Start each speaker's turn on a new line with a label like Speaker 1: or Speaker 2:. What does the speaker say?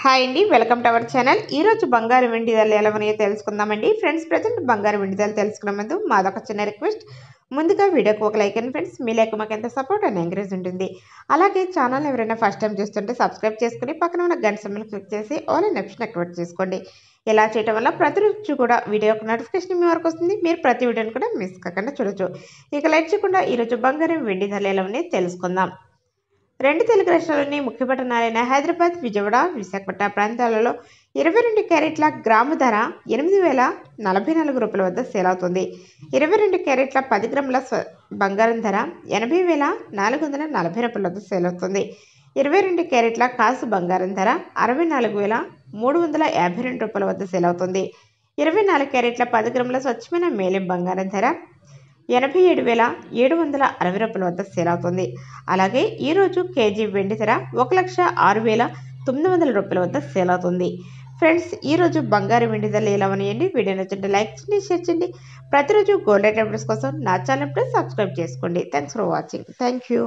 Speaker 1: Hi అండి, welcome to our channel. ఈరోజు బంగారు వెండి ధరలు ఎలా ఉన్నాయో తెలుసుకుందామండి. ఫ్రెండ్స్, ప్రజెంట్ బంగారు వెండి ధరలు తెలుసుకునే ముందు మాదొక చిన్న రిక్వెస్ట్. ముందుగా వీడియోకి ఒక లైక్ అండి ఫ్రెండ్స్. మీ లైక్ మాకు ఎంత సపోర్ట్ అండ్ ఎంకరేజ్ ఉంటుంది. అలాగే ఛానల్ ఎవరైనా ఫస్ట్ టైం చూస్తుంటే సబ్స్క్రైబ్ చేసుకుని పక్కన ఉన్న గంట సింబల్ క్లిక్ చేసి ఆల్ అనే ఆప్షన్ యాక్టివేట్ చేసుకోండి. ఇలా చేయడం వల్ల ప్రతిరోజు కూడా వీడియో యొక్క నోటిఫికేషన్ మీ వరకు వస్తుంది. మీరు ప్రతి వీడియోని కూడా మిస్ కాకుండా చూడొచ్చు. ఇక లైట్ చేయకుండా ఈరోజు బంగారు వెండి ధరలు ఎలా ఉన్నాయో తెలుసుకుందాం. రెండు తెలుగు రాష్ట్రాల్లోని ముఖ్య పట్టణాలైన హైదరాబాద్, విజయవాడ, విశాఖపట్నం ప్రాంతాలలో 22 క్యారెట్ల గ్రాము ధర 8,044 రూపాయల వద్ద సేల్ అవుతుంది. 22 క్యారెట్ల 10 గ్రాముల బంగారం ధర 80,440 రూపాయల వద్ద సేల్ అవుతుంది. 22 క్యారెట్ల కాసు బంగారం ధర 64,352 రూపాయల వద్ద సేల్ అవుతుంది. 24 క్యారెట్ల 10 గ్రాముల స్వచ్ఛమైన మేలిం బంగారం ధర 87,760 రూపాయల వద్ద సేల్ అవుతుంది. అలాగే ఈరోజు కేజీ వెండి ధర 1,06,900 రూపాయల వద్ద సేల్ అవుతుంది. ఫ్రెండ్స్, ఈరోజు బంగారు వెండి ధరలు ఎలా ఉన్నాయండి? వీడియో నచ్చింటే లైక్ చేయండి, షేర్ చేయండి. ప్రతిరోజు గోల్డ్ రేట్ అప్డేట్స్ కోసం నా ఛానల్ సబ్స్క్రైబ్ చేసుకోండి. Thanks for watching. Thank you.